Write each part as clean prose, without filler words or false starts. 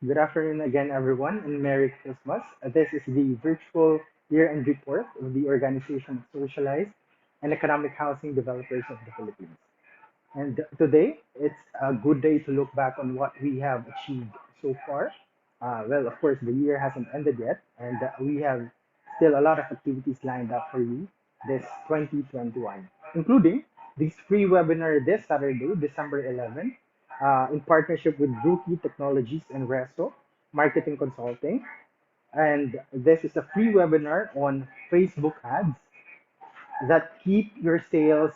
Good afternoon again, everyone, and Merry Christmas. This is the virtual year-end report of the Organization of Socialized and Economic Housing Developers of the Philippines. And today, it's a good day to look back on what we have achieved so far. Well, of course, the year hasn't ended yet, and we have still a lot of activities lined up for you this 2021, including this free webinar this Saturday, December 11th, in partnership with Rookie Technologies and Resto Marketing Consulting. And this is a free webinar on Facebook ads that keep your sales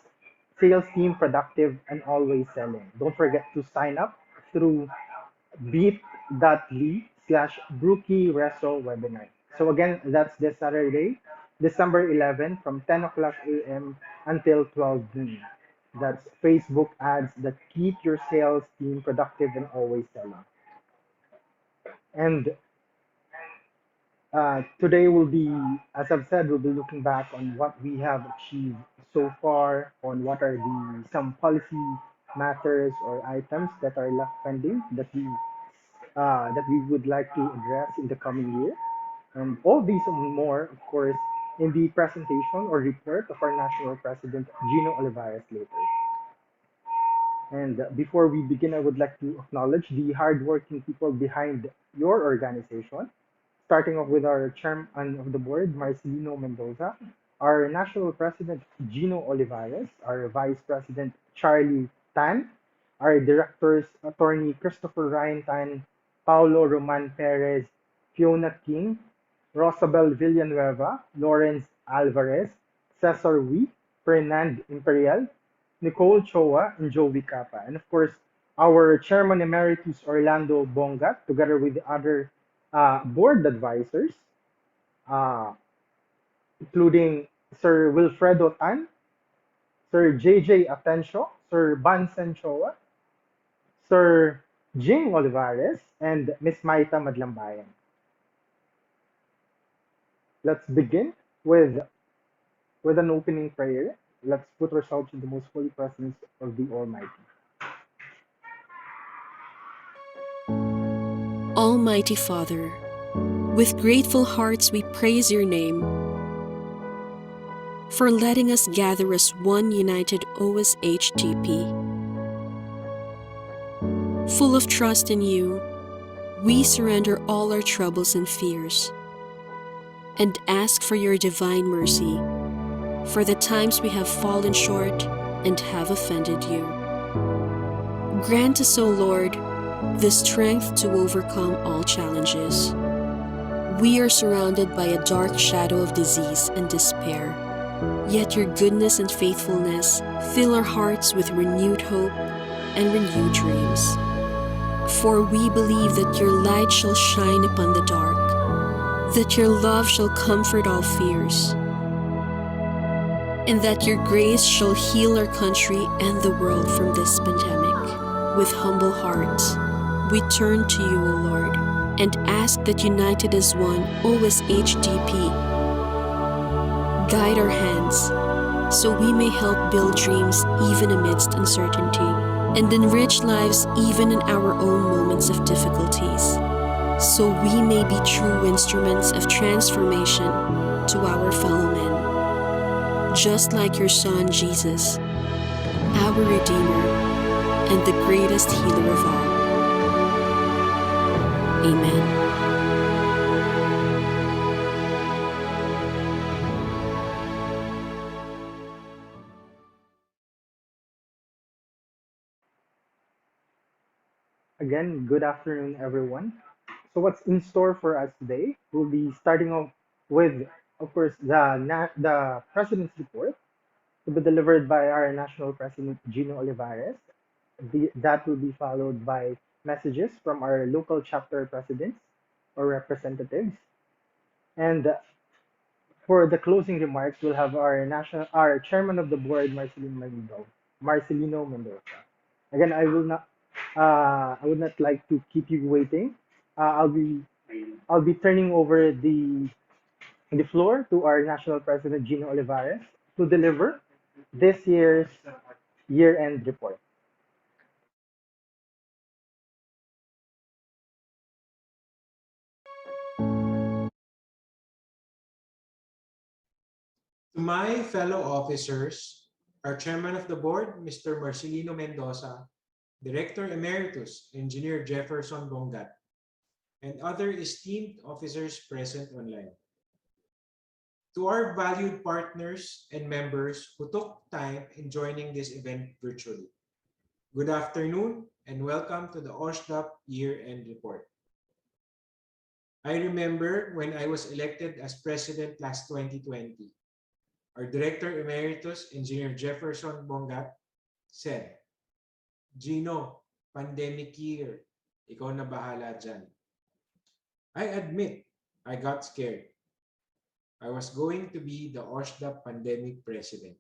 team productive and always selling. Don't forget to sign up through bit.ly/Brookie Reso webinar. So again, that's this Saturday, December 11 from 10 o'clock a.m. until 12 noon. That's Facebook ads that keep your sales team productive and always selling. And today will be, as I've said, we'll be looking back on what we have achieved so far, on what are the some policy matters or items that are left pending that we would like to address in the coming year, and all these and more, of course, in the presentation or report of our national president Gino Olivares later. And before we begin, I would like to acknowledge the hardworking people behind your organization, starting off with our chairman of the board, Marcelino Mendoza, our national president, Gino Olivares, our vice president, Charlie Tan, our directors, attorney Christopher Ryan Tan, Paulo Roman Perez, Fiona King, Rosabel Villanueva, Lawrence Alvarez, Cesar Wee, Fernand Imperial, Nicole Choa, and Joey Capa. And of course, our Chairman Emeritus Orlando Bongat, together with the other board advisors, uh, including Sir Wilfredo Tan, Sir JJ Atencio, Sir Bansen Choa, Sir Jing Olivares, and Miss Maita Madlambayan. Let's begin with an opening prayer. Let's put ourselves in the most holy presence of the Almighty. Almighty Father, with grateful hearts we praise your name for letting us gather as one united OSHDP. Full of trust in you, we surrender all our troubles and fears and ask for your divine mercy for the times we have fallen short and have offended you. Grant us, O Lord, the strength to overcome all challenges. We are surrounded by a dark shadow of disease and despair, yet your goodness and faithfulness fill our hearts with renewed hope and renewed dreams. For we believe that your light shall shine upon the dark, that your love shall comfort all fears, and that your grace shall heal our country and the world from this pandemic. With humble hearts, we turn to you, O Lord, and ask that united as one OSHDP guide our hands so we may help build dreams even amidst uncertainty and enrich lives even in our own moments of difficulties, so we may be true instruments of transformation to our fellow men, just like your Son Jesus, our Redeemer and the greatest healer of all. Amen. Again, good afternoon, everyone. So, what's in store for us today? We'll be starting off with, of course, the President's Report to be delivered by our National President, Gino Olivares. That will be followed by messages from our local chapter presidents or representatives. And for the closing remarks, we'll have our chairman of the board, Marcelino Mendoza. Again, I would not like to keep you waiting. I'll be turning over the floor to our national president, Gino Olivares, to deliver this year's year-end report. To my fellow officers, our Chairman of the Board, Mr. Marcelino Mendoza, Director Emeritus, Engineer Jefferson Bongat, and other esteemed officers present online. To our valued partners and members who took time in joining this event virtually, good afternoon and welcome to the OSHDP Year-End Report. I remember when I was elected as President last 2020, our Director Emeritus, Engineer Jefferson Bongat, said, Gino, pandemic year, ikaw na bahala dyan. I admit, I got scared. I was going to be the OSHDP pandemic president.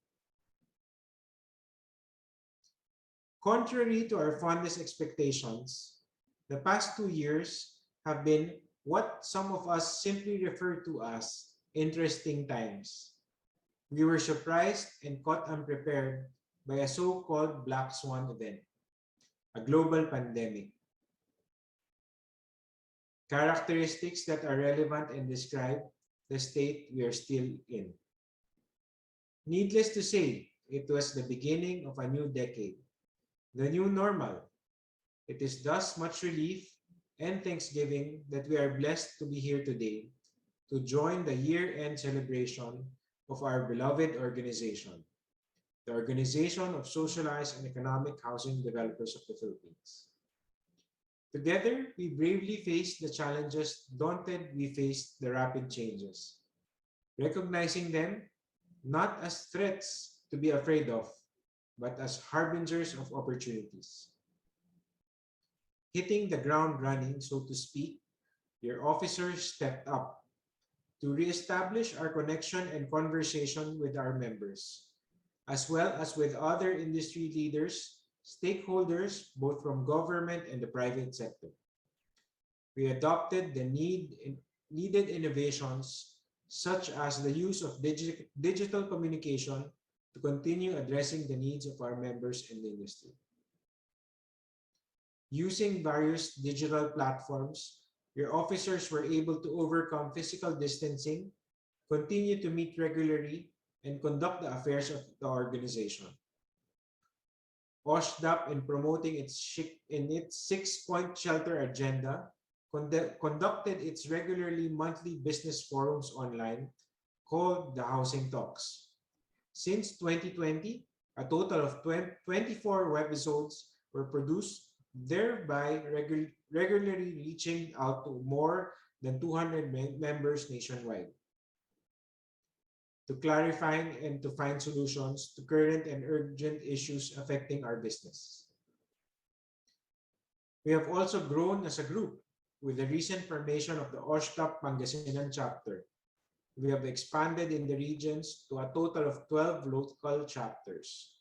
Contrary to our fondest expectations, the past 2 years have been what some of us simply refer to as interesting times. We were surprised and caught unprepared by a so-called Black Swan event, a global pandemic. Characteristics that are relevant and describe the state we are still in. Needless to say, it was the beginning of a new decade, the new normal. It is thus much relief and thanksgiving that we are blessed to be here today to join the year-end celebration of our beloved organization, the Organization of Socialized and Economic Housing Developers of the Philippines. Together, we bravely faced the challenges. Daunted, we faced the rapid changes, recognizing them not as threats to be afraid of, but as harbingers of opportunities. Hitting the ground running, so to speak, your officers stepped up to reestablish our connection and conversation with our members, as well as with other industry leaders, stakeholders, both from government and the private sector. We adopted the needed innovations, such as the use of digital communication to continue addressing the needs of our members in the industry. Using various digital platforms, your officers were able to overcome physical distancing, continue to meet regularly, and conduct the affairs of the organization. OSHDP, in promoting its six-point shelter agenda, conducted its regularly monthly business forums online called the Housing Talks. Since 2020, a total of 24 webisodes were produced, thereby regularly reaching out to more than 200 members nationwide, to clarify and to find solutions to current and urgent issues affecting our business. We have also grown as a group with the recent formation of the OSHDP Pangasinan chapter. We have expanded in the regions to a total of 12 local chapters.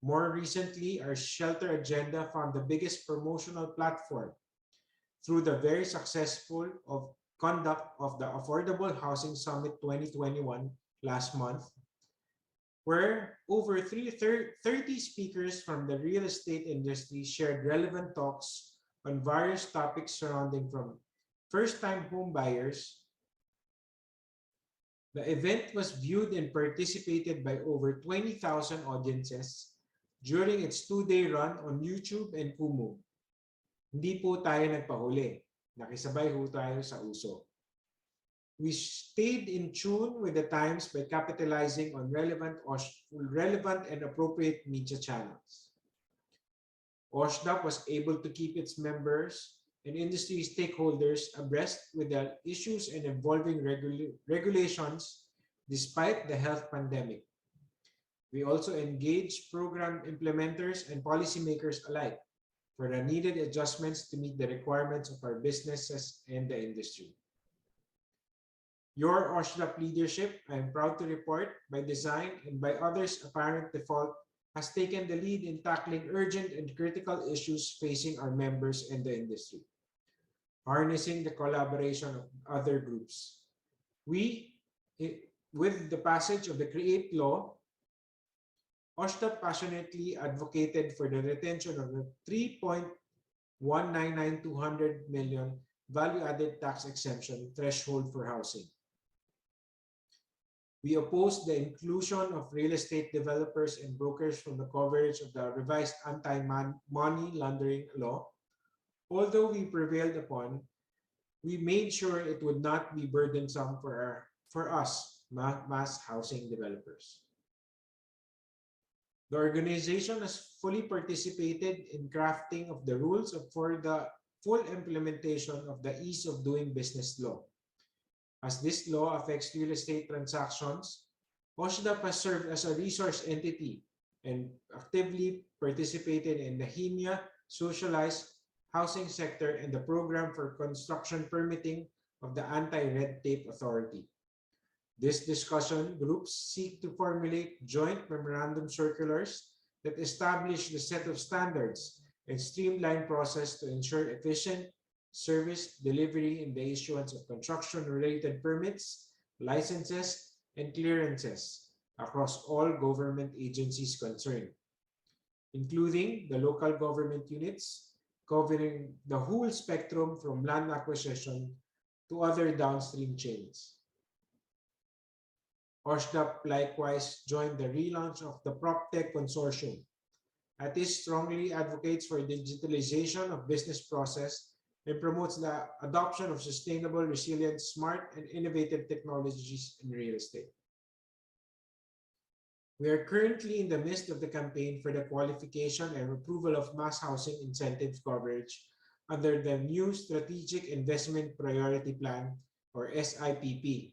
More recently, our shelter agenda found the biggest promotional platform through the very successful conduct of the Affordable Housing Summit 2021 last month, where over 30 speakers from the real estate industry shared relevant talks on various topics surrounding from first-time home buyers. The event was viewed and participated by over 20,000 audiences during its 2-day run on YouTube and Kumu. Hindi po tayo nagpahuli. Nakisabay ho tayo sa uso. We stayed in tune with the times by capitalizing on relevant and appropriate media channels. OSHDP was able to keep its members and industry stakeholders abreast with the issues and evolving regulations despite the health pandemic. We also engaged program implementers and policymakers alike for the needed adjustments to meet the requirements of our businesses and the industry. Your OSHDP leadership, I am proud to report, by design and by others' apparent default, has taken the lead in tackling urgent and critical issues facing our members and the industry, harnessing the collaboration of other groups. We, with the passage of the CREATE law, OSHDP passionately advocated for the retention of the 3.199200 million value-added tax exemption threshold for housing. We oppose the inclusion of real estate developers and brokers from the coverage of the revised anti-money laundering law. Although we prevailed upon, we made sure it would not be burdensome for us, mass housing developers. The organization has fully participated in crafting of the rules for the full implementation of the ease of doing business law. As this law affects real estate transactions, OSHDP has served as a resource entity and actively participated in the HIMIA socialized housing sector and the program for construction permitting of the Anti-Red Tape Authority. These discussion groups seek to formulate joint memorandum circulars that establish the set of standards and streamline process to ensure efficient service delivery in the issuance of construction-related permits, licenses, and clearances across all government agencies concerned, including the local government units, covering the whole spectrum from land acquisition to other downstream chains. OSHDP likewise joined the relaunch of the PropTech Consortium. ATIS strongly advocates for digitalization of business process and promotes the adoption of sustainable, resilient, smart, and innovative technologies in real estate. We are currently in the midst of the campaign for the qualification and approval of mass housing incentive coverage under the new Strategic Investment Priority Plan, or SIPP.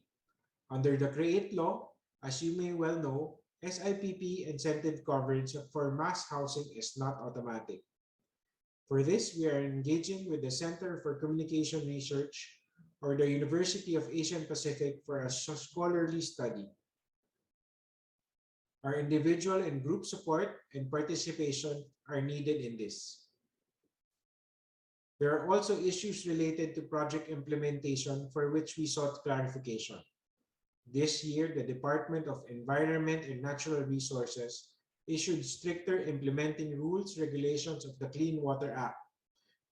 Under the CREATE law, as you may well know, SIPP incentive coverage for mass housing is not automatic. For this, we are engaging with the Center for Communication Research or the University of Asian Pacific for a scholarly study. Our individual and group support and participation are needed in this. There are also issues related to project implementation for which we sought clarification. This year, the Department of Environment and Natural Resources issued stricter implementing rules, regulations of the Clean Water Act,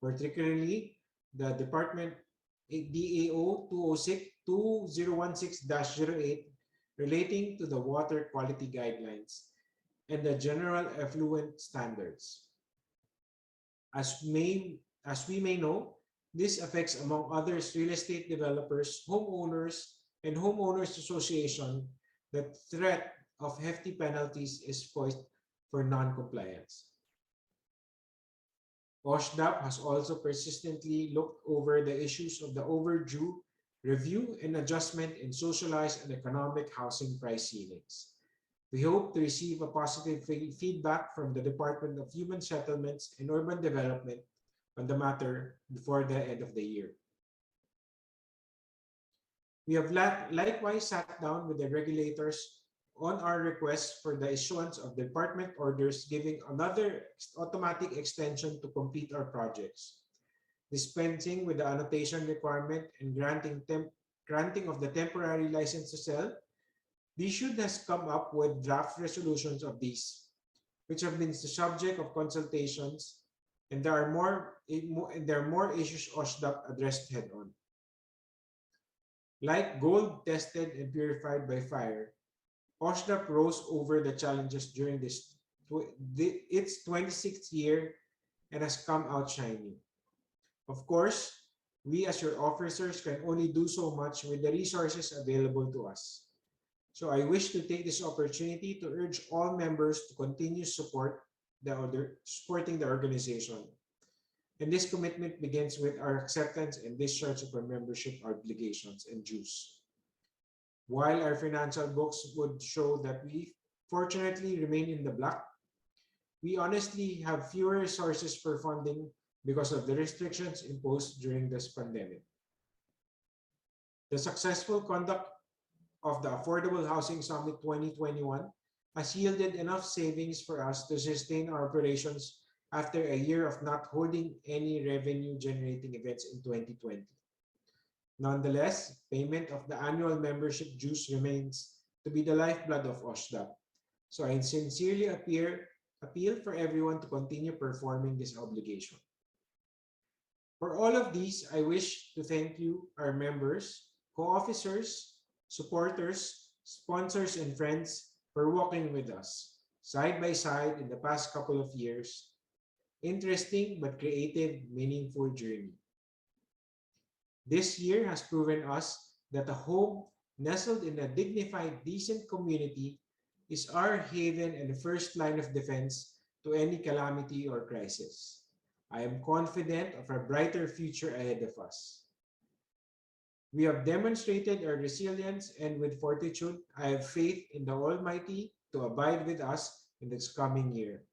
particularly the Department DAO 2016-08 relating to the water quality guidelines and the general effluent standards. As we may know, this affects, among others, real estate developers, homeowners, and homeowners association. The threat of hefty penalties is poised for non-compliance. OSHDP has also persistently looked over the issues of the overdue review and adjustment in socialized and economic housing price ceilings. We hope to receive a positive feedback from the Department of Human Settlements and Urban Development on the matter before the end of the year. We have likewise sat down with the regulators on our request for the issuance of department orders giving another automatic extension to complete our projects, dispensing with the annotation requirement and granting of the temporary license to sell. DSHUD has come up with draft resolutions of these, which have been the subject of consultations, and there are more issues OSHDP addressed head-on. Like gold tested and purified by fire, OSHDP rose over the challenges during its 26th year and has come out shining. Of course, we as your officers can only do so much with the resources available to us. So I wish to take this opportunity to urge all members to continue supporting the organization. And this commitment begins with our acceptance and discharge of our membership obligations and dues. While our financial books would show that we fortunately remain in the black, we honestly have fewer resources for funding because of the restrictions imposed during this pandemic. The successful conduct of the Affordable Housing Summit 2021 has yielded enough savings for us to sustain our operations after a year of not holding any revenue-generating events in 2020. Nonetheless, payment of the annual membership dues remains to be the lifeblood of OSHDP. So I sincerely appeal for everyone to continue performing this obligation. For all of these, I wish to thank you, our members, co-officers, supporters, sponsors, and friends for walking with us side by side in the past couple of years. Interesting but creative, meaningful journey. This year has proven us that a home nestled in a dignified, decent community is our haven and the first line of defense to any calamity or crisis. I am confident of a brighter future ahead of us. We have demonstrated our resilience, and with fortitude, I have faith in the Almighty to abide with us in this coming year.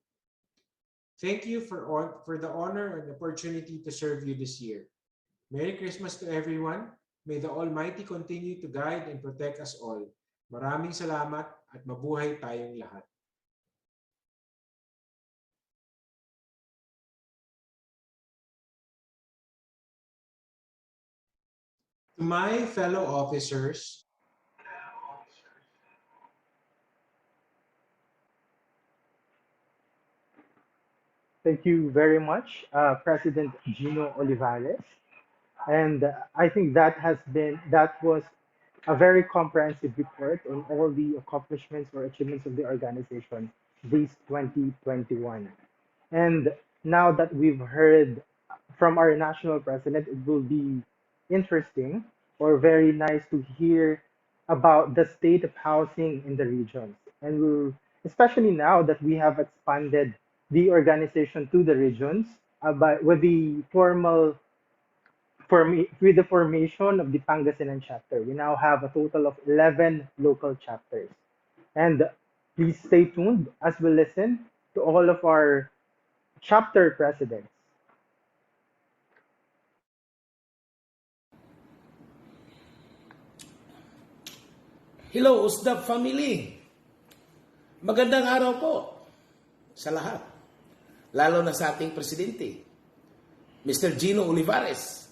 Thank you for the honor and opportunity to serve you this year. Merry Christmas to everyone. May the Almighty continue to guide and protect us all. Maraming salamat at mabuhay tayong lahat. To my fellow officers, Thank you very much, President Gino Olivares. And I think that was a very comprehensive report on all the accomplishments or achievements of the organization this 2021. And now that we've heard from our national president, it will be interesting or very nice to hear about the state of housing in the regions. And especially now that we have expanded the organization to the regions, with the with the formation of the Pangasinan chapter. We now have a total of 11 local chapters. And please stay tuned as we listen to all of our chapter presidents. Hello, USDAP family! Magandang araw po sa lahat, lalo na sa ating presidente, Mr. Gino Olivares,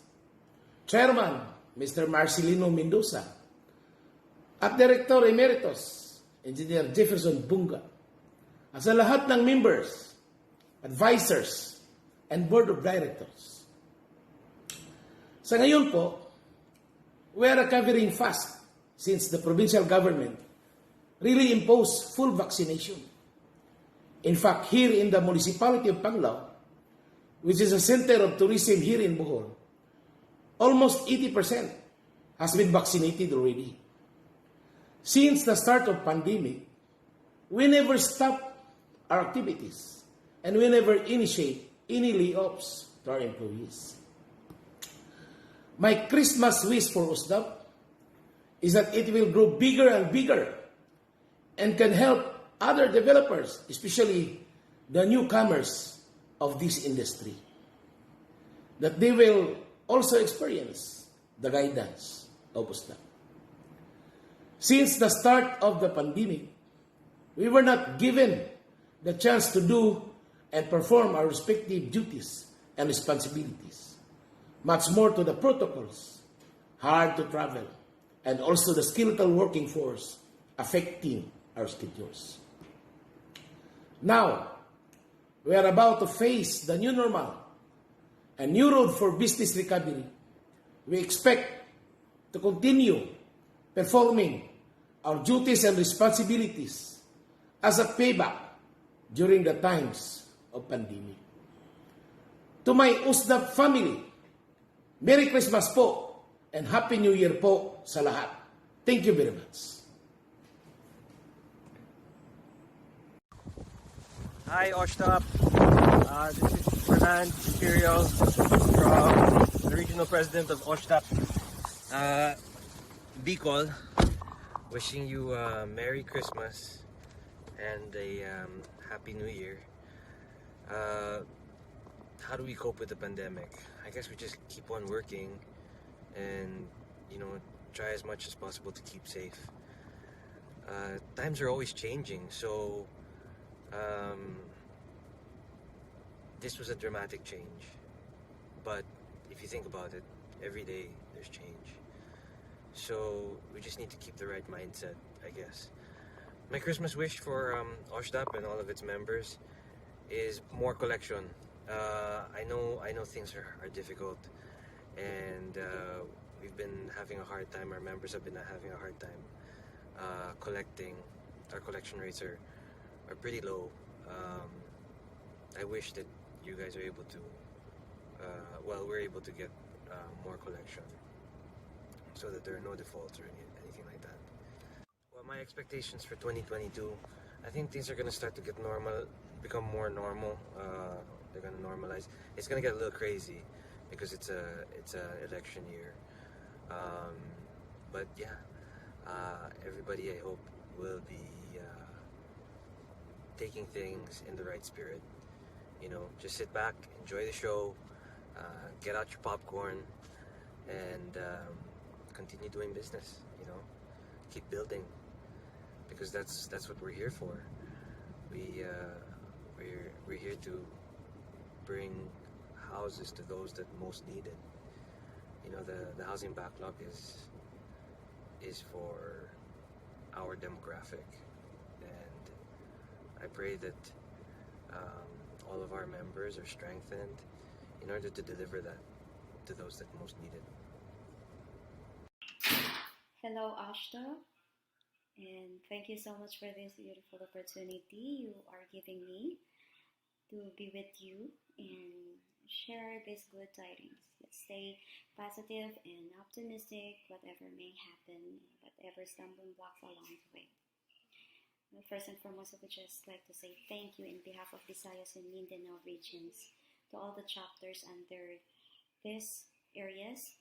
Chairman, Mr. Marcelino Mendoza, at Director Emeritus, Engineer Jefferson Bunga, at sa lahat ng members, advisors, and Board of Directors. Sa ngayon po, we are recovering fast since the provincial government really imposed full vaccination. In fact, here in the municipality of Panglao, which is a center of tourism here in Bohol, almost 80% has been vaccinated already. Since the start of pandemic, we never stop our activities and we never initiate any layoffs to our employees. My Christmas wish for USDAP is that it will grow bigger and bigger and can help other developers, especially the newcomers of this industry, that they will also experience the guidance of USDAP. Since the start of the pandemic, we were not given the chance to do and perform our respective duties and responsibilities. Much more to the protocols, hard to travel, and also the skeletal working force affecting our schedules. Now, we are about to face the new normal, a new road for business recovery. We expect to continue performing our duties and responsibilities as a payback during the times of pandemic. To my USDAP family, Merry Christmas po and Happy New Year po sa lahat. Thank you very much. Hi, OSHDP. This is Fernand Imperial from the Regional President of OSHDP Bicol. Wishing you a Merry Christmas and a Happy New Year. How do we cope with the pandemic? I guess we just keep on working and, try as much as possible to keep safe. Times are always changing, so this was a dramatic change. But if you think about it, every day there's change. So we just need to keep the right mindset, I guess. My Christmas wish for OSHDP and all of its members is more collection. I know things are difficult, and we've been having a hard time. Our members have been having a hard time. our collection rates are pretty low. I wish that you guys are able to, we're able to get more collection so that there are no defaults or anything like that. Well, my expectations for 2022, I think things are gonna start to become more normal. They're gonna normalize. It's gonna get a little crazy because it's a election year. But yeah, everybody I hope will be taking things in the right spirit. You know, just sit back, enjoy the show, get out your popcorn, and continue doing business. You know, keep building, because that's what we're here for. We're here to bring houses to those that most need it. You know, the housing backlog is for our demographic, and I pray that all of our members are strengthened in order to deliver that to those that most need it. Hello, Ashta, and thank you so much for this beautiful opportunity you are giving me to be with you and share these good tidings. Let's stay positive and optimistic, whatever may happen, whatever stumbling blocks along the way. First and foremost, I would just like to say thank you in behalf of Visayas and Mindanao regions to all the chapters under these areas,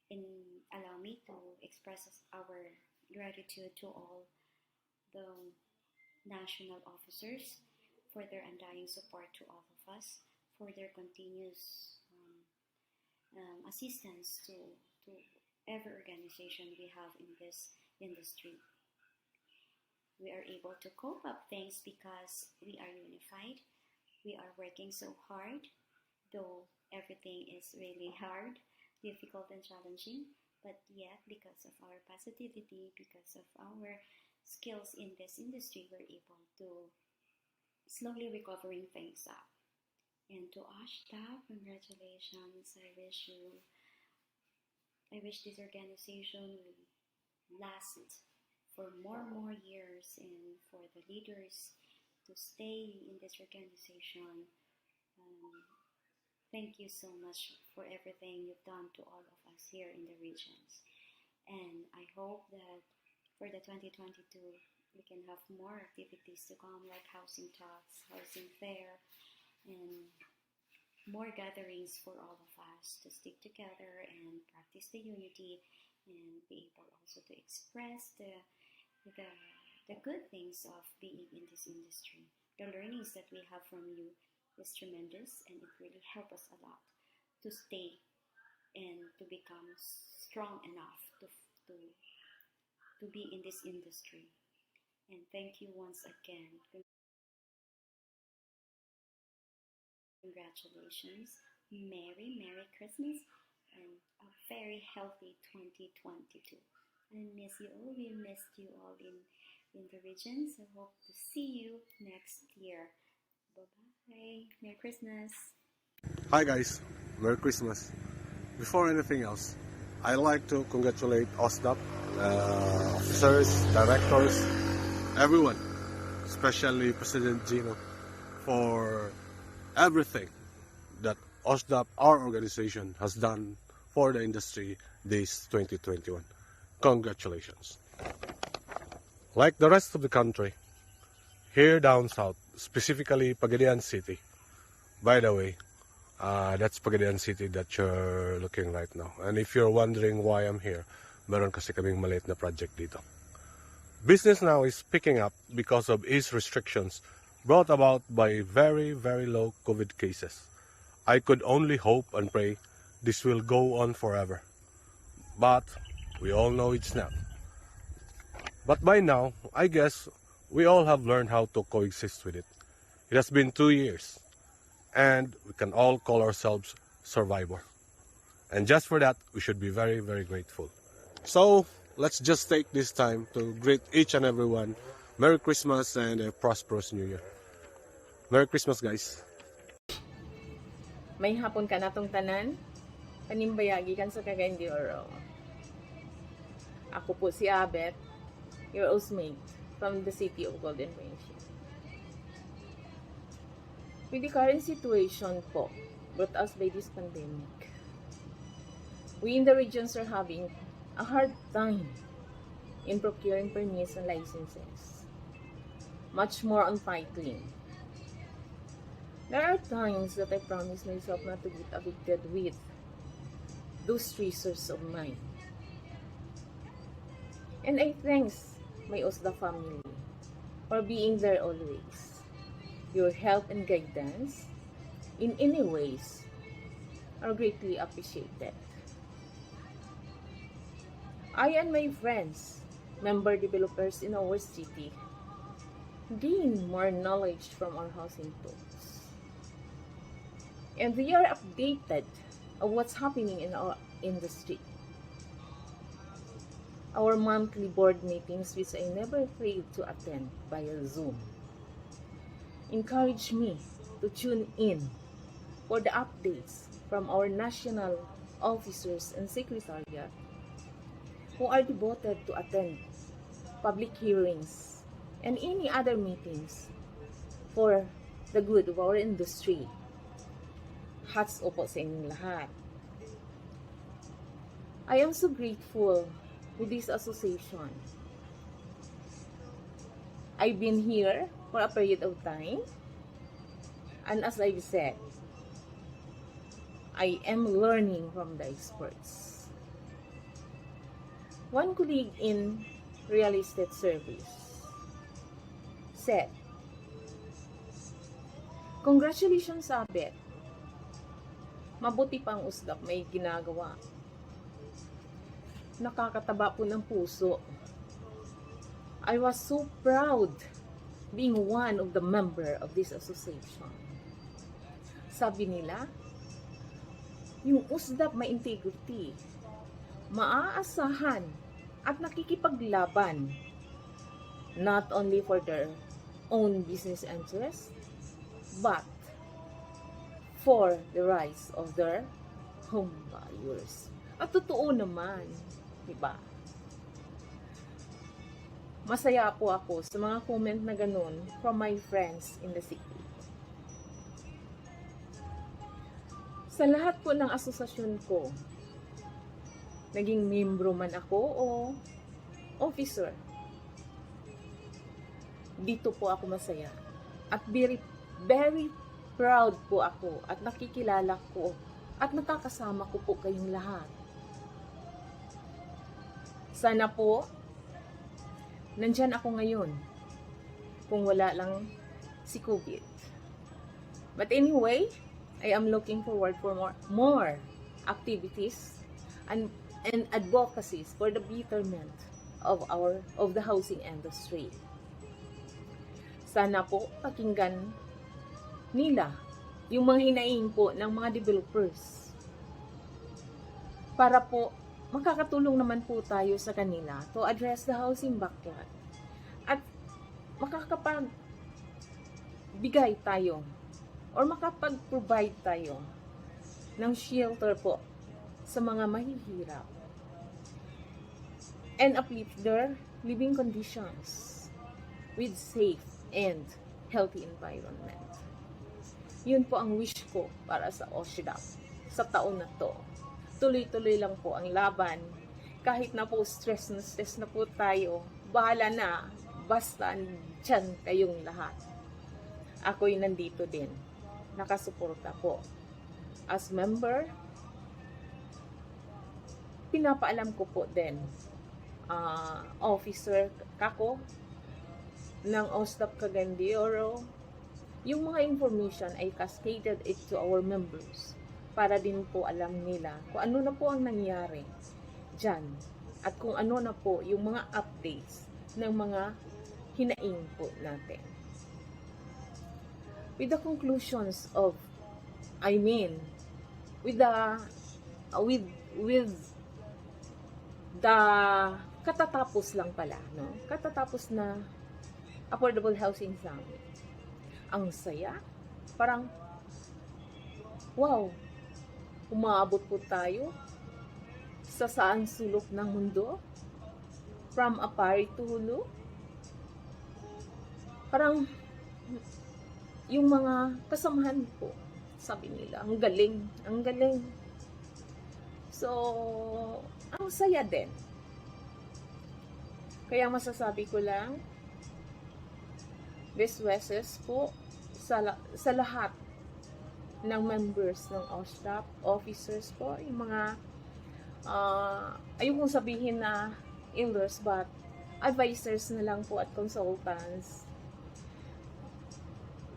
and allow me to express our gratitude to all the national officers for their undying support to all of us, for their continuous assistance to every organization we have in this industry. We are able to cope up things because we are unified. We are working so hard, though everything is really hard, difficult and challenging, but yet because of our positivity, because of our skills in this industry, we're able to slowly recovering things up. And to Ashta, congratulations. I wish this organization will last for more years, and for the leaders to stay in this organization. Thank you so much for everything you've done to all of us here in the regions. And I hope that for the 2022, we can have more activities to come, like housing talks, housing fair, and more gatherings for all of us to stick together and practice the unity, and be able also to express the good things of being in this industry. The learnings that we have from you is tremendous, and it really helps us a lot to stay and to become strong enough to be in this industry. And thank you once again. Congratulations. Merry Christmas, and a very healthy 2022. I miss you all. We missed you all in the regions. I hope to see you next year. Bye-bye. Merry Christmas. Hi guys, Merry Christmas. Before anything else, I'd like to congratulate OSHDP, officers, directors, everyone, especially President Gino, for everything that OSHDP, our organization, has done for the industry this 2021. Congratulations. Like the rest of the country, here down south, specifically Pagadian City. By the way, that's Pagadian City that you're looking right now. And if you're wondering why I'm here, meron kasi kaming maliit na project dito. Business now is picking up because of ease restrictions brought about by very low COVID cases. I could only hope and pray this will go on forever. But we all know it's not. But by now, I guess we all have learned how to coexist with it. It has been 2 years, and we can all call ourselves survivor. And just for that, we should be very grateful. So let's just take this time to greet each and everyone. Merry Christmas and a prosperous New Year. Merry Christmas, guys. May hapon ka natong tanan, panimbayagi kan sa Cagayan de Oro. Ako po si Abet, your OSHmate from the city of Golden Valley. With the current situation po, brought us by this pandemic, we in the regions are having a hard time in procuring permits and licenses, much more on titling. There are times that I promise myself not to get addicted with those treasures of mine. And I thanks my OSHDP family for being there always. Your help and guidance in any ways are greatly appreciated. I and my friends, member developers in our city, gain more knowledge from our housing tools. And we are updated of what's happening in our industry. Our monthly board meetings, which I never failed to attend via Zoom, encourage me to tune in for the updates from our national officers and secretariat who are devoted to attend public hearings and any other meetings for the good of our industry. Hats off po sa inyong lahat. I am so grateful with this association. I've been here for a period of time, and as I've said, I am learning from the experts. One colleague in real estate service said, "Congratulations, Abet. Mabuti pang USDP may ginagawa. Nakakataba po ng puso. I was so proud being one of the member of this association." Sabi nila, yung USDP may integrity, maaasahan at nakikipaglaban not only for their own business interests, but for the rights of their home buyers. At totoo naman, diba? Masaya po ako sa mga comment na ganun from my friends in the city. Sa lahat po ng asosasyon ko, naging membro man ako o officer, dito po ako masaya. At very proud po ako at nakikilala ko at nakakasama ko po kayong lahat. Sana po, nandyan ako ngayon kung wala lang si COVID. But anyway, I am looking forward for more activities and advocacies for the betterment of the housing industry. Sana po pakinggan nila yung mga hinaing po ng mga developers para po makakatulong naman po tayo sa kanila to address the housing backlog at makakapagbigay tayo or makapag-provide tayo ng shelter po sa mga mahihirap and uplift their living conditions with safe and healthy environment. Yun po ang wish ko para sa OSHDP sa taon na to. Tuloy-tuloy lang po ang laban. Kahit na po stress na po tayo, bahala na. Basta dyan kayong lahat. Ako'y nandito din. Nakasuporta po. As member, pinapaalam ko po din officer kako ng OSHDP Cagayan Oro, yung mga information ay cascaded it to our members para din po alam nila kung ano na po ang nangyari dyan at kung ano na po yung mga updates ng mga hinaing po natin. With the conclusions of, with the katatapos lang pala, no? Katatapos na Affordable Housing Summit. Ang saya, parang, wow, umaabot po tayo sa saan sulok ng mundo. from Apari to Hulu. Parang yung mga kasamahan ko, sabi nila, ang galing, ang galing. So, ang saya din. Kaya masasabi ko lang, best wishes po sa lahat ng members ng OSHDP, officers po, yung mga, ayokong sabihin na elders, but advisors na lang po at consultants.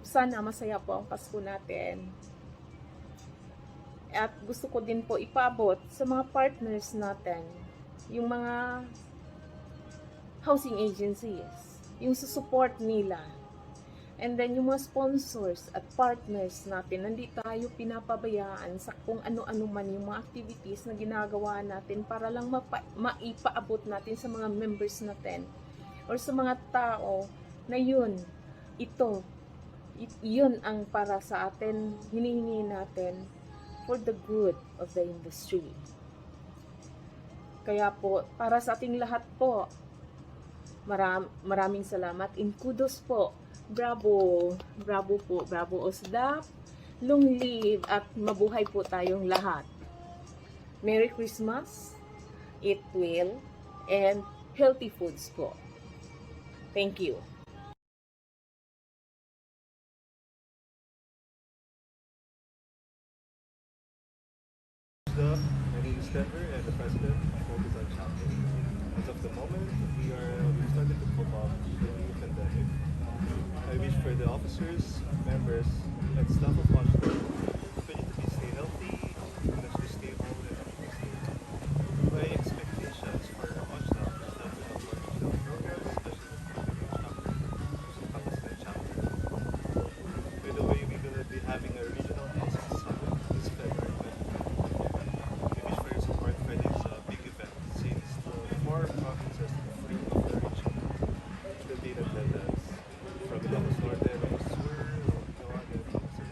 Sana masaya po ang Pasko natin. At gusto ko din po ipaabot sa mga partners natin, yung mga housing agencies, yung support nila. And then yung mga sponsors at partners natin, hindi tayo pinapabayaan sa kung ano-ano man yung mga activities na ginagawa natin para lang maipaabot natin sa mga members natin or sa mga tao na yun ang para sa atin, hinihingi natin for the good of the industry. Kaya po, para sa ating lahat po, maraming salamat and kudos po. Bravo! Bravo po, bravo OSHDP. Long live at mabuhay po tayong lahat. Merry Christmas, eat well, and healthy foods po. Thank you. My name is Trevor and the president of Focus Chapter. As of the moment, we started to cope up the new pandemic. I wish for the officers, members, and staff of OSHDP to stay healthy, to stay home, and to stay home. My expectations for OSHDP is that we have more regional programs, especially the chapter. By the way, we're going to be having a regional housing summit this February. We wish for your support for this big event, since the 4 provinces of the region will be in attendance, from Ilocos Norte, Ilocos Sur, Ilocos and Ilocos.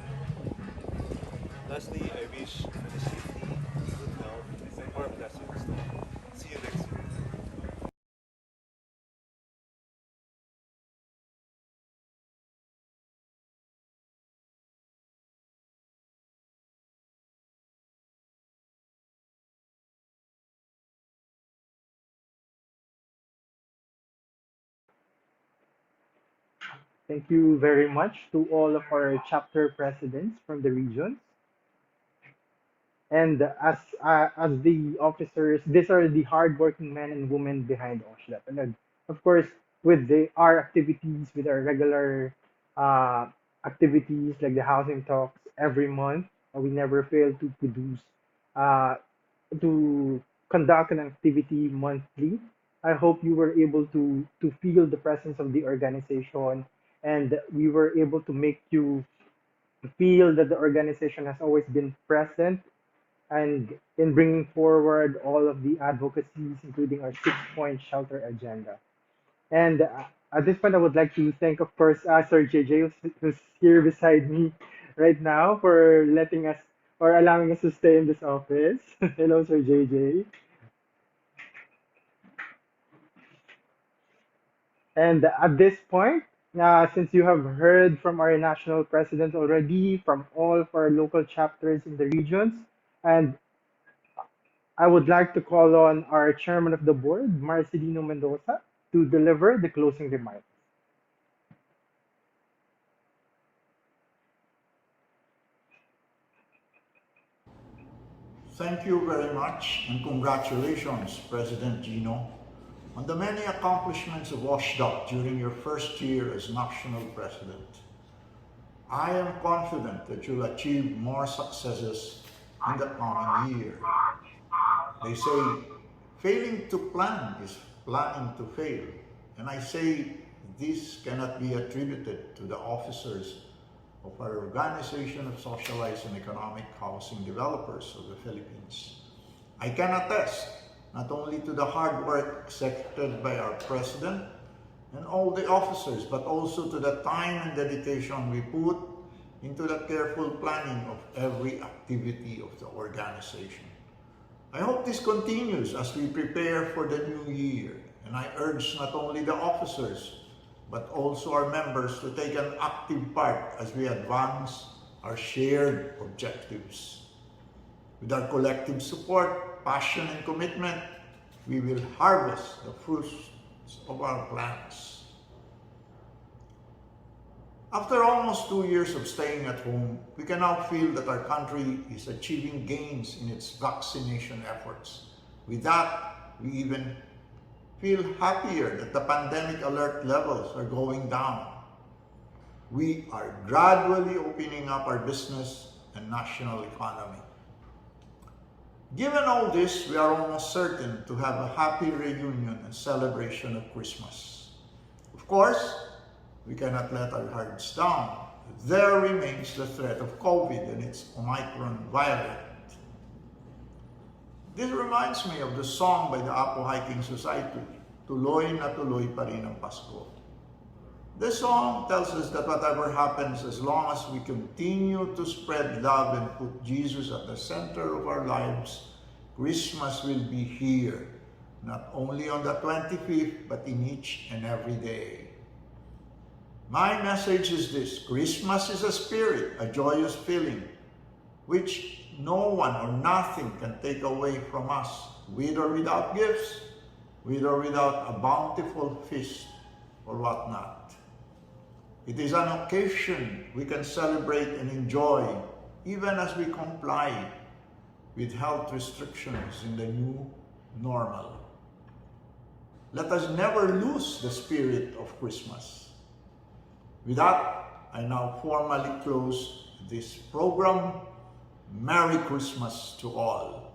Lastly, I wish for the safety, good health, and more blessings. See you next year. Thank you very much to all of our chapter presidents from the regions. And as the officers, these are the hardworking men and women behind OSHDP. And then, of course, with our activities, with our regular uh, activities like the housing talks every month, we never fail to produce, uh, to conduct an activity monthly. I hope you were able to feel the presence of the organization, and we were able to make you feel that the organization has always been present and in bringing forward all of the advocacies, including our 6-point shelter agenda. And at this point, I would like to thank, of course, Sir JJ, who's here beside me right now, for letting us or allowing us to stay in this office. Hello, Sir JJ. And at this point, since you have heard from our national presidents already, from all of our local chapters in the regions, and I would like to call on our chairman of the board, Marcelino Mendoza, to deliver the closing remarks. Thank you very much and congratulations, President Gino, on the many accomplishments of OSHDP during your first year as national president. I am confident that you'll achieve more successes in the coming year. They say failing to plan is planning to fail, and I say this cannot be attributed to the officers of our Organization of Socialized and Economic Housing Developers of the Philippines. I can attest not only to the hard work executed by our President and all the officers, but also to the time and dedication we put into the careful planning of every activity of the organization. I hope this continues as we prepare for the new year, and and I urge not only the officers, but also our members to take an active part as we advance our shared objectives. With our collective support, passion, and commitment, we will harvest the fruits of our plans. After almost 2 years of staying at home, we can now feel that our country is achieving gains in its vaccination efforts. With that, we even feel happier that the pandemic alert levels are going down. We are gradually opening up our business and national economy. Given all this, we are almost certain to have a happy reunion and celebration of Christmas. Of course, we cannot let our hearts down. There remains the threat of COVID and its Omicron variant. This reminds me of the song by the Apo Hiking Society, Tuloy na tuloy pa rin ang Pasko. This song tells us that whatever happens, as long as we continue to spread love and put Jesus at the center of our lives, Christmas will be here, not only on the 25th, but in each and every day. My message is this: Christmas is a spirit, a joyous feeling, which no one or nothing can take away from us, with or without gifts, with or without a bountiful feast or whatnot. It is an occasion we can celebrate and enjoy, even as we comply with health restrictions in the new normal. Let us never lose the spirit of Christmas. With that, I now formally close this program. Merry Christmas to all.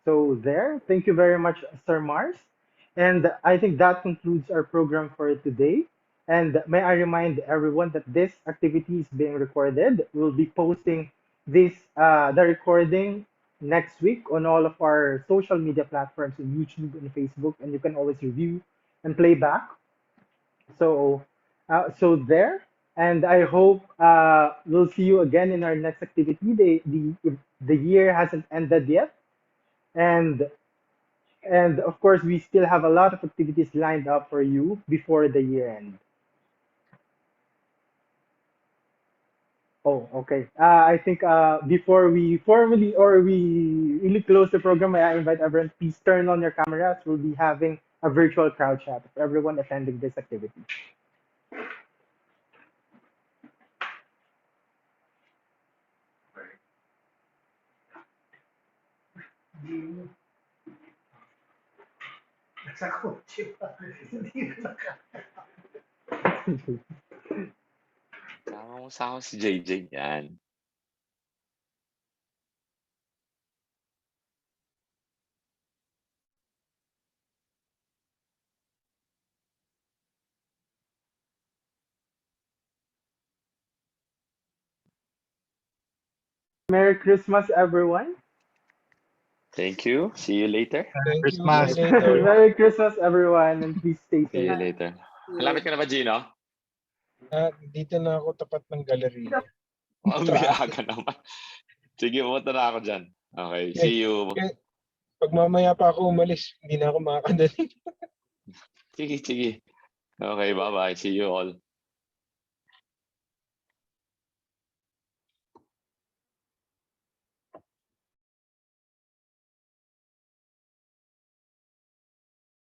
So there, thank you very much, Sir Mars. And I think that concludes our program for today. And may I remind everyone that this activity is being recorded. We'll be posting the recording next week on all of our social media platforms on YouTube and Facebook, and you can always review and play back. So, so there, and I hope we'll see you again in our next activity. The year hasn't ended yet, and of course we still have a lot of activities lined up for you before the year end. Oh, okay. I think before we formally or we really close the program, I invite everyone, please turn on your cameras. We'll be having a virtual crowd chat of everyone attending this activity. Sama mo sa ako si JJ yan. Merry Christmas, everyone. Thank you. See you later. Thank you. Christmas. See you later. Merry Christmas, everyone, and please stay See you safe. later. Malapit ka na ba, Gino? Dito na ako tapat ng galleria. Ang biya ka naman. Sige, pumunta na ako dyan. Okay, see you. Pag mamaya pa ako umalis, hindi na ako makakadali. Sige. Okay, bye-bye. See you all.